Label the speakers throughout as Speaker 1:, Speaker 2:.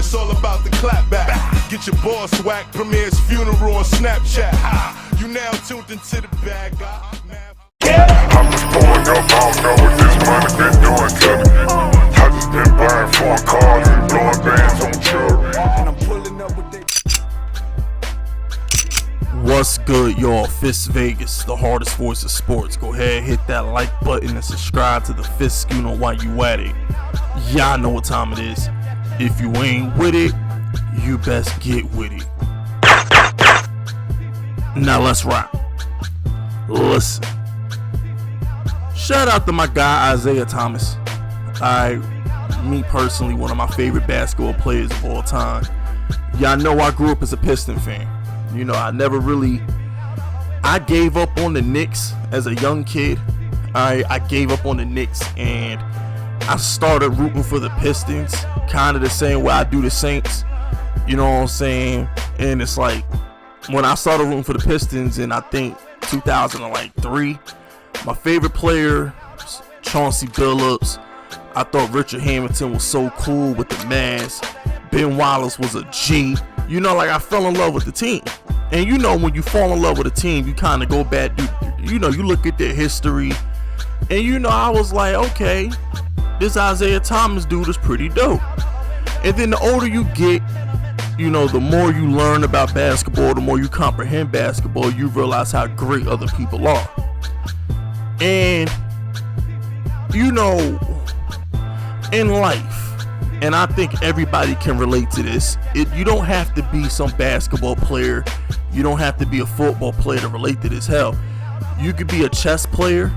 Speaker 1: it's all about the clap back. Get your boss whacked, premier's funeral on Snapchat. You now tuned into the bag.
Speaker 2: I'm just pulling up, I don't know what this money been doing to me. I just been buying foreign cars and blowing bands on jewelry. And I'm pulling up with that.
Speaker 3: What's good, y'all? Fist Vegas, the hardest voice of sports. Go ahead, hit that like button and subscribe to the Fist Schooner while you at it. Y'all know what time it is. If you ain't with it, you best get with it. Now let's rock. Listen. Shout out to my guy Isiah Thomas. Me personally, one of my favorite basketball players of all time. Y'all know I grew up as a Piston fan. You know, I gave up on the Knicks as a young kid. I gave up on the Knicks and I started rooting for the Pistons, kind of the same way I do the Saints. You know what I'm saying? And it's like, when I started rooting for the Pistons in, I think, 2003, my favorite player, Chauncey Billups. I thought Richard Hamilton was so cool with the mask. Ben Wallace was a G. You know, like, I fell in love with the team. And you know, when you fall in love with a team, you kind of go back, you know, you look at their history. And you know, I was like, okay, this Isiah Thomas dude is pretty dope. And then the older you get, you know, the more you learn about basketball, the more you comprehend basketball, you realize how great other people are. And, you know, in life, and I think everybody can relate to this, you don't have to be some basketball player, you don't have to be a football player to relate to this. Hell, you could be a chess player,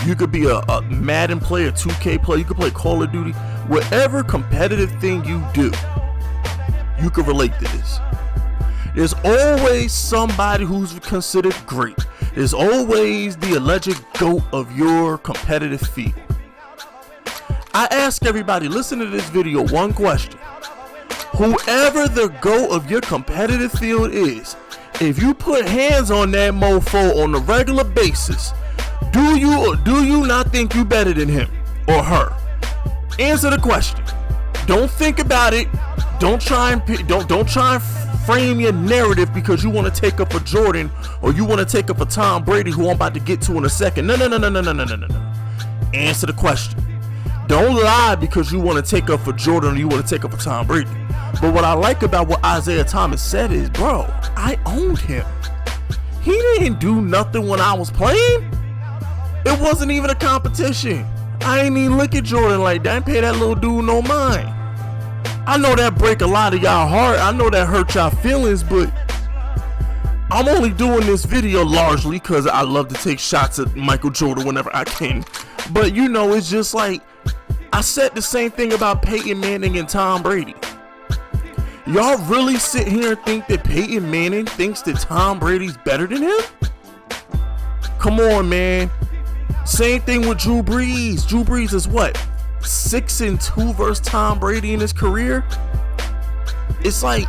Speaker 3: you could be a Madden player, 2K player, you could play Call of Duty. Whatever competitive thing you do, you can relate to this. There's always somebody who's considered great. There's always the alleged GOAT of your competitive field. I ask everybody, listen to this video, one question. Whoever the GOAT of your competitive field is, if you put hands on that mofo on a regular basis, do you or do you not think you better than him or her? Answer the question. Don't think about it. Don't try and frame your narrative because you want to take up for Jordan or you want to take up for Tom Brady, who I'm about to get to in a second. No. Answer the question. Don't lie because you want to take up for Jordan or you want to take up for Tom Brady. But what I like about what Isiah Thomas said is, bro, I owned him. He didn't do nothing when I was playing. It wasn't even a competition. I ain't even look at Jordan like that. I ain't pay that little dude no mind. I know that break a lot of y'all heart. I know that hurt y'all feelings, but I'm only doing this video largely because I love to take shots at Michael Jordan whenever I can. But you know, it's just like, I said the same thing about Peyton Manning and Tom Brady. Y'all really sit here and think that Peyton Manning thinks that Tom Brady's better than him? Come on, man. Same thing with Drew Brees. Drew Brees is what? 6-2 versus Tom Brady in his career? It's like,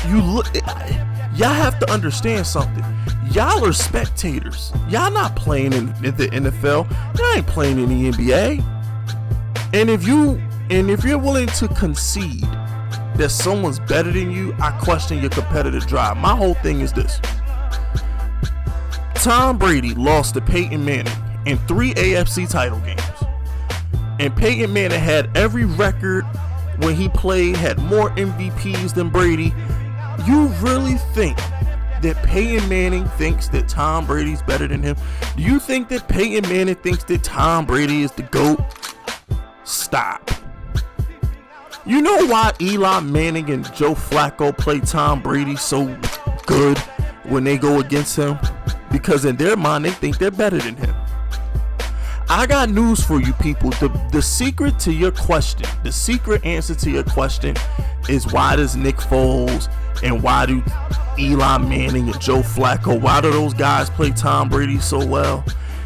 Speaker 3: y'all have to understand something. Y'all are spectators. Y'all not playing in the NFL. Y'all ain't playing in the NBA. And if you're willing to concede that someone's better than you, I question your competitive drive. My whole thing is this. Tom Brady lost to Peyton Manning in 3 AFC title games. And Peyton Manning had every record when he played, had more MVPs than Brady. You really think that Peyton Manning thinks that Tom Brady's better than him? Do you think that Peyton Manning thinks that Tom Brady is the GOAT? Stop. You know why Eli Manning and Joe Flacco play Tom Brady so good when they go against him? Because in their mind, they think they're better than him. I got news for you people. The secret to your question, the secret answer to your question is, why does Nick Foles and why do Eli Manning and Joe Flacco, why do those guys play Tom Brady so well?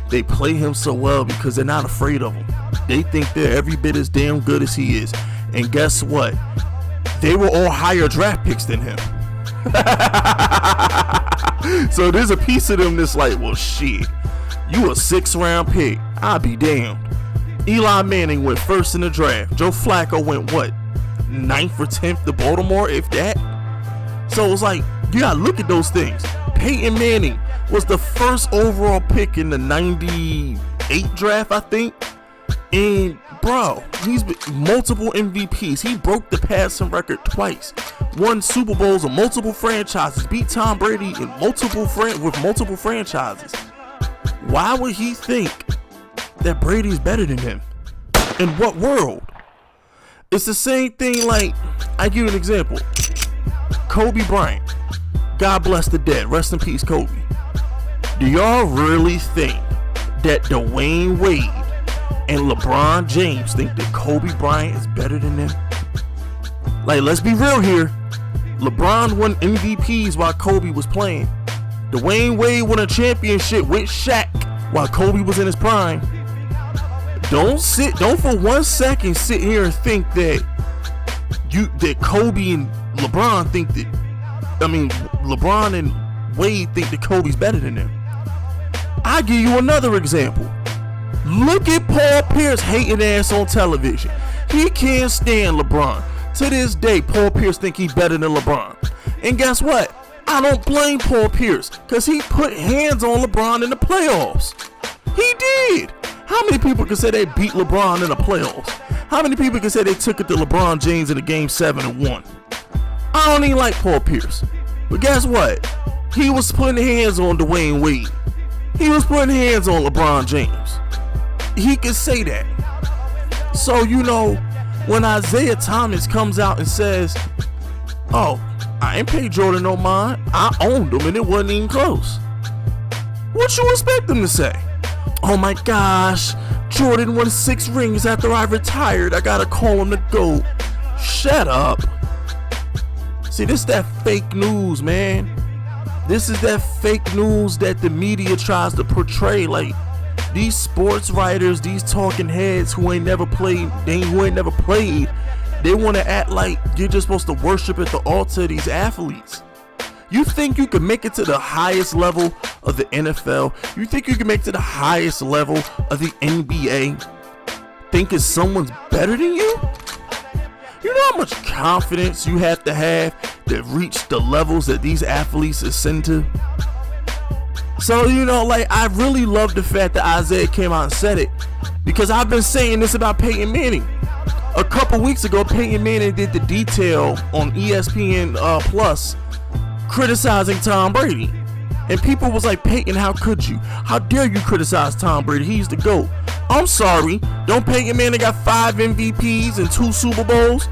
Speaker 3: They play him so well because they're not afraid of him. They think they're every bit as damn good as he is. And guess what? They were all higher draft picks than him. So there's a piece of them that's like, well, shit, you a 6th round pick. I'll be damned. Eli Manning went first in the draft. Joe Flacco went what? 9th or 10th to Baltimore, if that. So it's like, you gotta look at those things. Peyton Manning was the first overall pick in the 98 draft, I think. And bro, he's been multiple MVPs. He broke the passing record twice. Won Super Bowls with multiple franchises. Beat Tom Brady in multiple franchises. Why would he think that Brady's better than him? In what world? It's the same thing. Like, I give you an example. Kobe Bryant. God bless the dead. Rest in peace, Kobe. Do y'all really think that Dwayne Wade and LeBron James think that Kobe Bryant is better than them? Like, let's be real here. LeBron won MVPs while Kobe was playing. Dwayne Wade won a championship with Shaq while Kobe was in his prime. Don't for 1 second sit here and think that Kobe and LeBron think that, LeBron and Wade think that Kobe's better than them. I'll give you another example. Look at Paul Pierce hating ass on television. He can't stand LeBron. To this day, Paul Pierce think he's better than LeBron. And guess what? I don't blame Paul Pierce, because he put hands on LeBron in the playoffs. He did. How many people can say they beat LeBron in the playoffs? How many people can say they took it to LeBron James in the game 7 and won? I don't even like Paul Pierce. But guess what? He was putting hands on Dwayne Wade. He was putting hands on LeBron James. He can say that. So, when Isiah Thomas comes out and says, oh, I ain't paid Jordan no mind, I owned him and it wasn't even close. What you expect him to say? Oh my gosh, Jordan won 6 rings after I retired, I gotta call him the GOAT. Shut up. See, this is that fake news, man. This is that fake news that the media tries to portray. Like, these sports writers, these talking heads who ain't never played, they want to act like you're just supposed to worship at the altar of these athletes. You think you can make it to the highest level of the NFL? You think you can make it to the highest level of the NBA thinking someone's better than you? You know how much confidence you have to reach the levels that these athletes ascend to? So, I really love the fact that Isiah came out and said it, because I've been saying this about Peyton Manning. A couple weeks ago, Peyton Manning did the detail on ESPN Plus criticizing Tom Brady. And people was like, Peyton, how could you? How dare you criticize Tom Brady? He's the GOAT. I'm sorry. Don't Peyton Manning got 5 MVPs and 2 Super Bowls?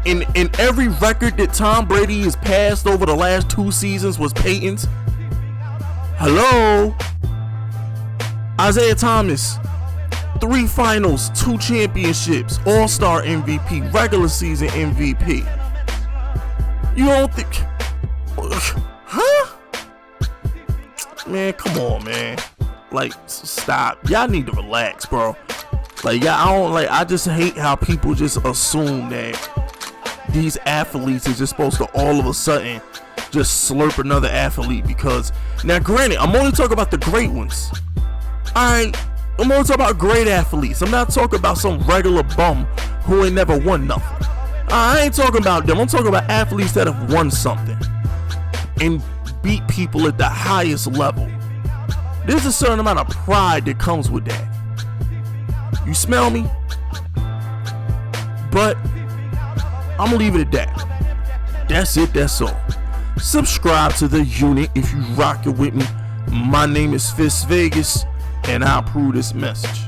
Speaker 3: And every record that Tom Brady has passed over the last 2 seasons was Peyton's? Hello? Isiah Thomas, 3 finals, 2 championships, All-Star MVP, regular season MVP. You don't think... Huh? Man, come on, man. Like, stop. Y'all need to relax, bro. Like, I just hate how people just assume that these athletes is just supposed to all of a sudden just slurp another athlete. Because, now granted, I'm only talking about the great ones. Alright, I'm only talking about great athletes. I'm not talking about some regular bum who ain't never won nothing. I ain't talking about them. I'm talking about athletes that have won something and beat people at the highest level. There's a certain amount of pride that comes with that. You smell me? But I'm gonna leave it at that. That's it, that's all. Subscribe to the unit if you rock it with me. My name is Fist Vegas, and I approve this message.